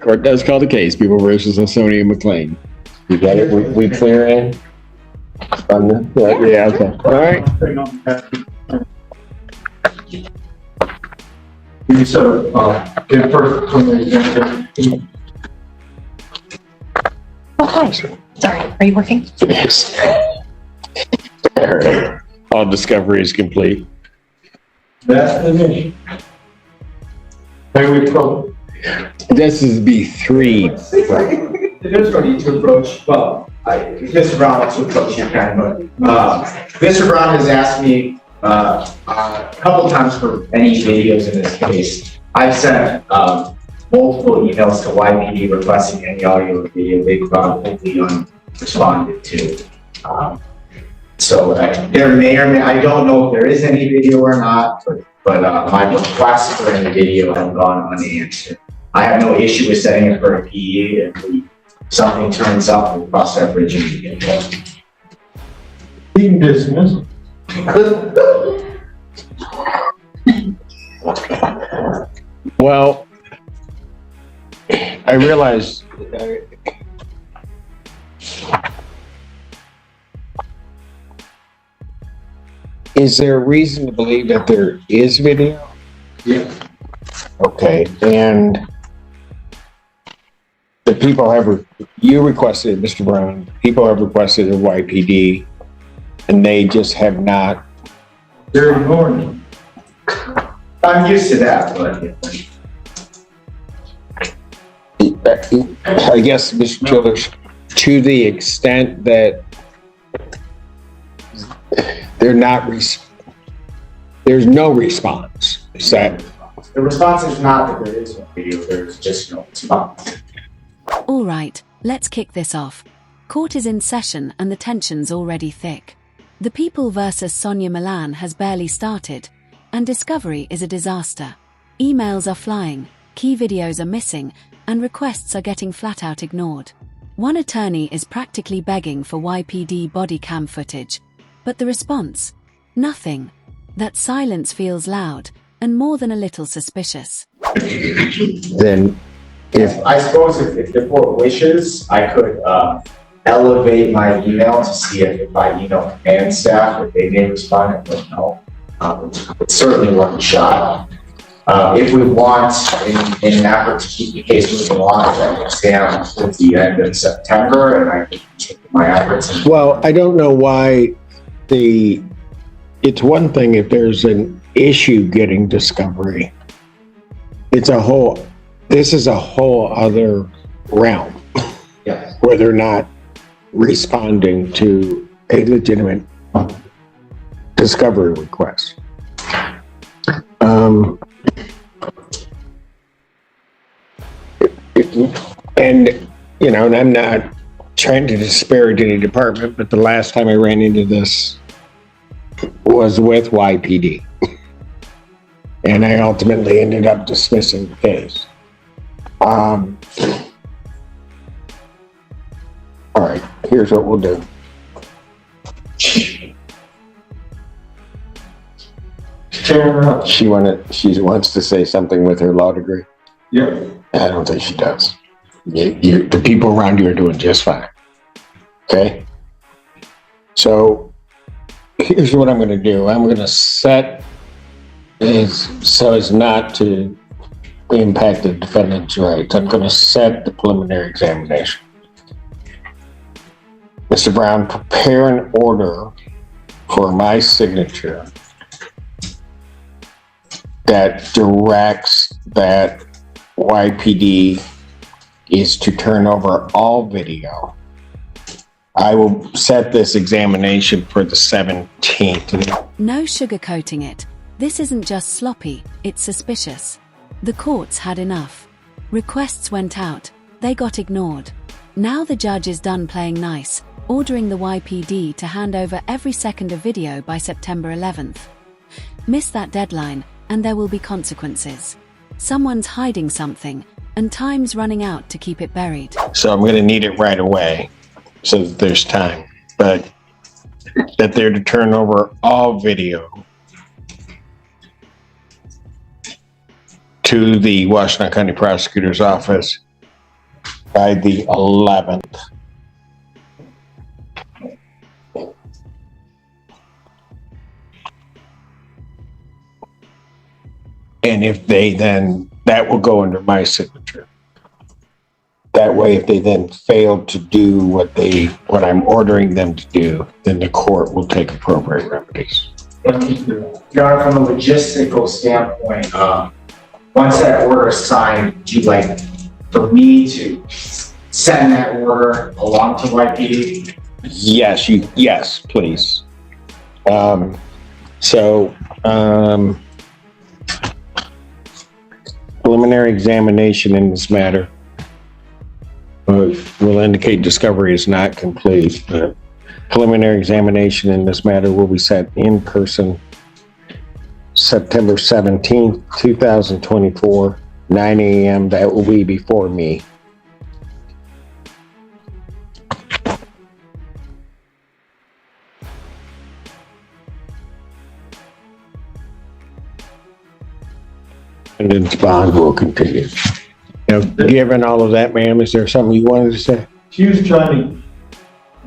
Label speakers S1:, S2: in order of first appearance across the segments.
S1: Court does call the case. People versus Sonia McLean.
S2: You got it? We clear in?
S1: Yeah, okay. All right.
S3: You sort of get first from the example.
S4: Oh, hi. Sorry, are you working?
S1: Yes. All discovery is complete.
S3: That's the mission. Here we go.
S1: This is B3.
S5: There's going to need to approach, well, Mr. Brown wants to approach you, but Mr. Brown has asked me a couple times for any videos in this case. I've sent multiple emails to YPD requesting any audio or video. They've probably unresponded to. So there may or may, I don't know if there is any video or not, but my requests for any video have gone unanswered. I have no issue with setting it for a PE if something turns up, we'll cross that bridge and we get there.
S3: You can dismiss.
S1: Well, I realize is there a reason to believe that there is video?
S3: Yeah.
S1: Okay, and the people have, you requested, Mr. Brown, people have requested a YPD, and they just have not.
S3: They're ignoring you.
S5: I'm used to that, but
S1: I guess, Mr. Childers, to the extent that they're not, there's no response. Is that?
S5: the response is not that there is no video, there's just no response.
S6: All right, let's kick this off. Court is in session and the tension's already thick. The People versus Sonia Milan has barely started, and discovery is a disaster. Emails are flying, key videos are missing, and requests are getting flat out ignored. One attorney is practically begging for YPD body cam footage, but the response? Nothing. That silence feels loud, and more than a little suspicious.
S1: Then,
S5: I suppose if the court wishes, I could elevate my email to see if I email command staff, if they may respond, and let no. It's certainly worth a shot. If we want, in an effort to keep the case moving along, I exam at the end of September, and I can take my efforts.
S1: well, I don't know why it's one thing if there's an issue getting discovery. This is a whole other realm.
S5: Yes.
S1: Where they're not responding to a legitimate discovery request. And, you know, and I'm not trying to disparage any department, but the last time I ran into this was with YPD. And I ultimately ended up dismissing the case. All right, here's what we'll do. She wants to say something with her law degree.
S3: Yep.
S1: I don't think she does. The people around you are doing just fine. Okay? So here's what I'm going to do. I'm going to set so as not to impact the defendant's rights. I'm going to set the preliminary examination. Mr. Brown, prepare an order for my signature that directs that YPD is to turn over all video. I will set this examination for the 17th.
S6: No sugarcoating it. This isn't just sloppy, it's suspicious. The courts had enough. Requests went out, they got ignored. Now the judge is done playing nice, ordering the YPD to hand over every second of video by September 11th. Miss that deadline, and there will be consequences. Someone's hiding something, and time's running out to keep it buried.
S1: So I'm going to need it right away, so that there's time. But that they're to turn over all video to the Washington County Prosecutor's Office by the 11th. And if they then, that will go under my signature. That way, if they then fail to do what I'm ordering them to do, then the court will take appropriate remedies.
S5: Your Honor, from a logistical standpoint, once that order is signed, would you like for me to send that order along to YPD?
S1: Yes, please. Preliminary examination in this matter will indicate discovery is not complete. Preliminary examination in this matter will be set in person September 17th, 2024, 9 a.m. That will be before me. Defendant's bond will continue. Now, given all of that, ma'am, is there something you wanted to say?
S3: She was trying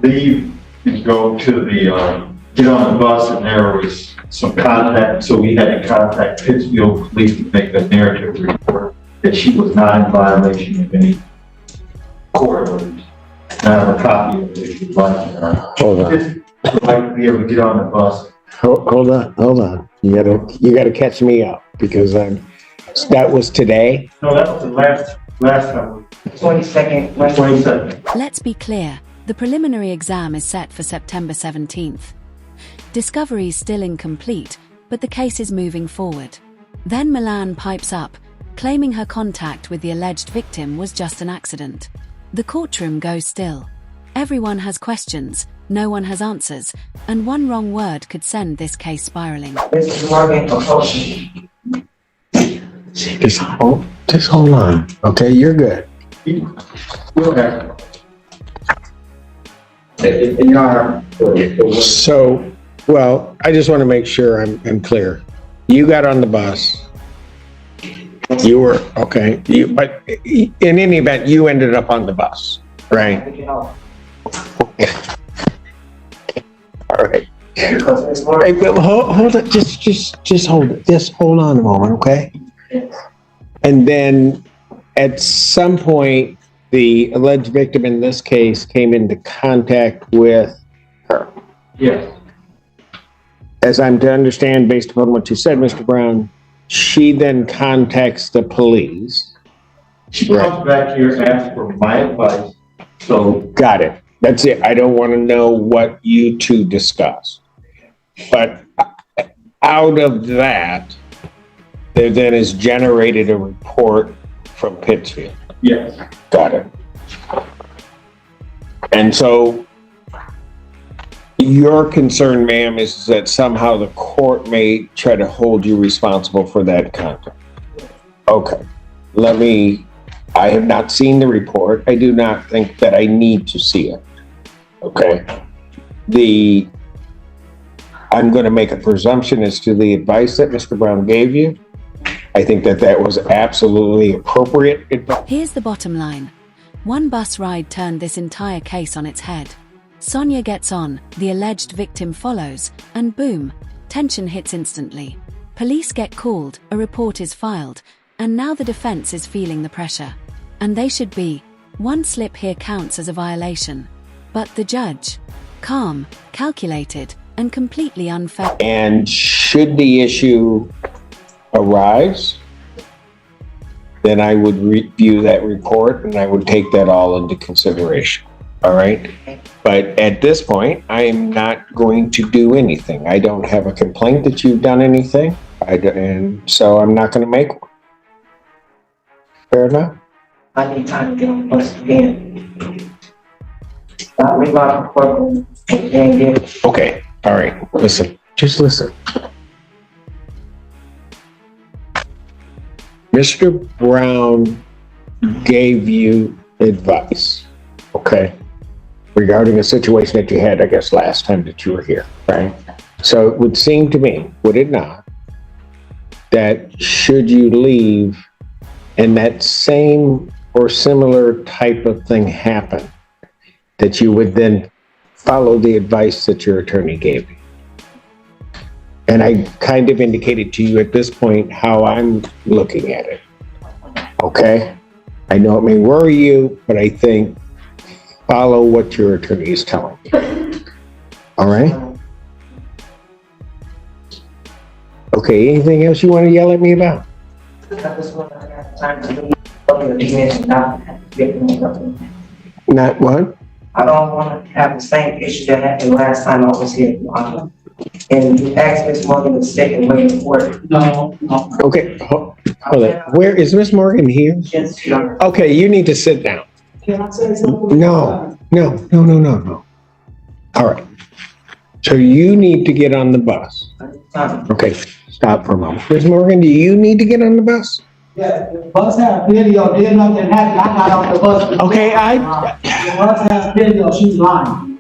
S3: to leave and go to the, get on the bus, and there was some contact, so we had to contact Pittsfield Police to make a narrative report that she was not in violation of any court orders. I have a copy of it if you'd like.
S1: Hold on.
S3: Just like to be able to get on the bus.
S1: Hold on. You gotta catch me up because that was today.
S3: No, that was the last time.
S5: 22nd.
S3: 22nd.
S6: Let's be clear, the preliminary exam is set for September 17th. Discovery is still incomplete, but the case is moving forward. Then Milan pipes up, claiming her contact with the alleged victim was just an accident. The courtroom goes still. Everyone has questions, no one has answers, and one wrong word could send this case spiraling.
S5: Mrs. Morgan,
S1: Just hold on. Okay, you're good.
S5: okay. Your Honor.
S1: So, well, I just want to make sure I'm clear. You got on the bus. You were, okay, but in any event, you ended up on the bus, right? All right. Hey, but hold it, just hold it. Just hold on a moment, okay? And then at some point, the alleged victim in this case came into contact with her.
S3: Yes.
S1: As I'm to understand, based upon what you said, Mr. Brown, she then contacts the police.
S3: She comes back here, asks for my advice. So
S1: Got it. That's it. I don't want to know what you two discussed. But out of that, there then is generated a report from Pittsfield.
S3: yes,
S1: Got it. And so your concern, ma'am, is that somehow the court may try to hold you responsible for that conduct. Okay. I have not seen the report. I do not think that I need to see it. Okay. I'm going to make a presumption as to the advice that Mr. Brown gave you. I think that was absolutely appropriate advice.
S6: Here's the bottom line. One bus ride turned this entire case on its head. Sonia gets on, the alleged victim follows, and boom, tension hits instantly. Police get called, a report is filed, and now the defense is feeling the pressure. And they should be. One slip here counts as a violation. But the judge, calm, calculated, and completely unfair.
S1: And should the issue arise, then I would review that report and I would take that all into consideration. All right. But at this point, I am not going to do anything. I don't have a complaint that you've done anything. And so I'm not going to make one. Fair enough?
S7: I need time to get on the bus again. Not leave out the courtroom and get.
S1: Okay. All right. Listen. Just listen. Mr. Brown gave you advice, okay, regarding a situation that you had, I guess, last time that you were here, right? So it would seem to me, would it not, that should you leave and that same or similar type of thing happen, that you would then follow the advice that your attorney gave you. And I kind of indicated to you at this point how I'm looking at it. Okay? I know it may worry you, but I think follow what your attorney is telling you. All right? Okay, anything else you want to yell at me about?
S7: I just want to have time to leave. Not have to get me something.
S1: Not what?
S7: I don't want to have the same issue that happened last time I was here. And you asked Ms. Morgan to stay away from work. No.
S1: Okay, hold it. Where is Miss Morgan here?
S7: Yes, sure.
S1: Okay, you need to sit down.
S7: Can I say something?
S1: No. All right. So you need to get on the bus. Okay, stop for a moment. Miss Morgan, do you need to get on the bus?
S8: Yeah, the bus have video, did nothing happen, I got off the bus.
S1: Okay,
S8: The bus have video, she's lying.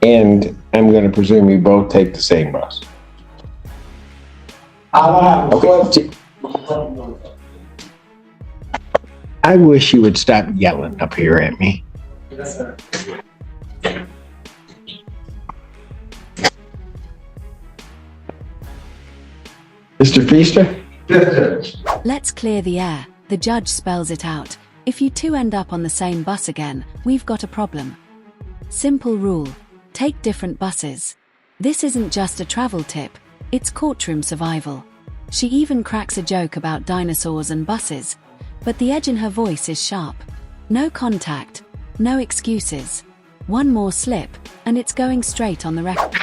S1: And I'm gonna presume you both take the same bus.
S8: I don't have a
S1: Okay.
S8: question.
S1: I wish you would stop yelling up here at me.
S8: Yes, sir.
S1: Mr. Feaster?
S6: Let's clear the air. The judge spells it out. If you two end up on the same bus again, we've got a problem. Simple rule. Take different buses. This isn't just a travel tip, it's courtroom survival. She even cracks a joke about dinosaurs and buses, but the edge in her voice is sharp. No contact, no excuses. One more slip, and it's going straight on the record.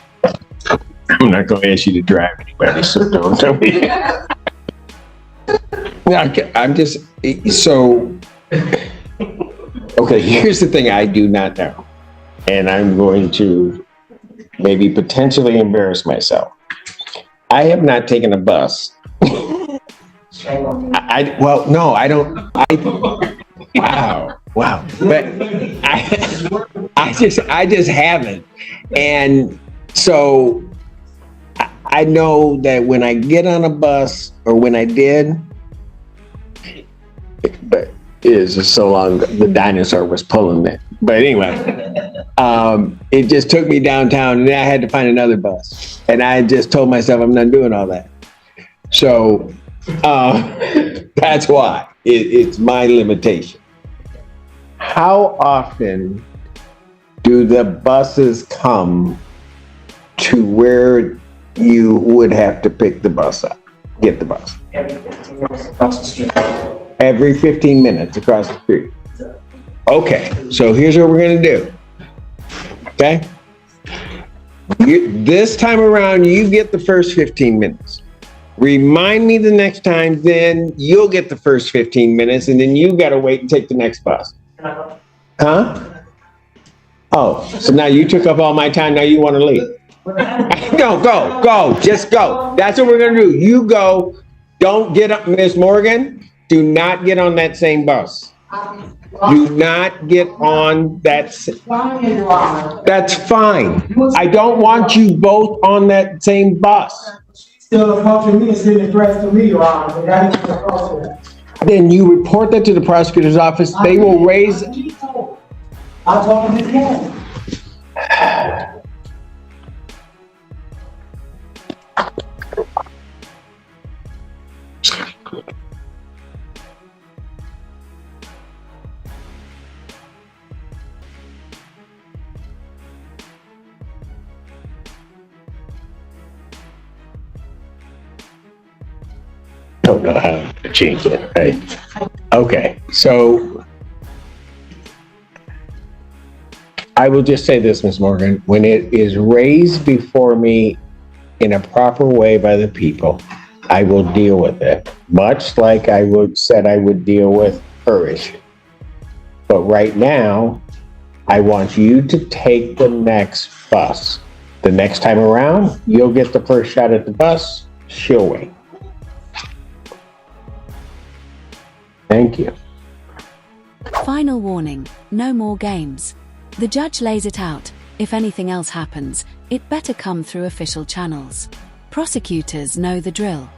S1: I'm not gonna ask you to drive anybody, so don't tell me. I'm just, so, okay, here's the thing I do not know. And I'm going to maybe potentially embarrass myself. I have not taken a bus. Well, no, I don't. Wow. But I just haven't. And so I know that when I get on a bus, or when I did, but it is just so long, the dinosaur was pulling it. But anyway, it just took me downtown, and then I had to find another bus. And I just told myself I'm not doing all that. So that's why it's my limitation. How often do the buses come to where you would have to pick the bus up, get the bus?
S7: Every 15 minutes across the street.
S1: Every 15 minutes across the street. Okay, so here's what we're gonna do. Okay? This time around, you get the first 15 minutes. Remind me the next time, then you'll get the first 15 minutes, and then you gotta wait and take the next bus. Huh? Oh, so now you took up all my time, now you wanna leave? No, go, just go. That's what we're gonna do. You go, don't get up, Miss Morgan, do not get on that same bus. Do not get on that. That's fine. I don't want you both on that same bus.
S8: Still approaching me, it's been addressed to me, Your Honor, but that is the process.
S1: Then you report that to the prosecutor's office. They will raise.
S8: I'll talk to this man.
S1: Don't know how to change it, right? Okay, so I will just say this, Ms. Morgan, when it is raised before me in a proper way by the people, I will deal with it, much like I said I would deal with her issue. But right now, I want you to take the next bus. The next time around, you'll get the first shot at the bus, she'll wait. Thank you.
S6: Final warning, no more games. The judge lays it out, if anything else happens, it better come through official channels. Prosecutors know the drill.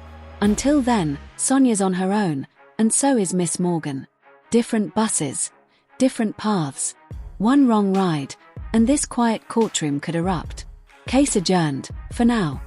S6: Until then, Sonia's on her own, and so is Miss Morgan. Different buses, different paths. One wrong ride, and this quiet courtroom could erupt. Case adjourned, for now.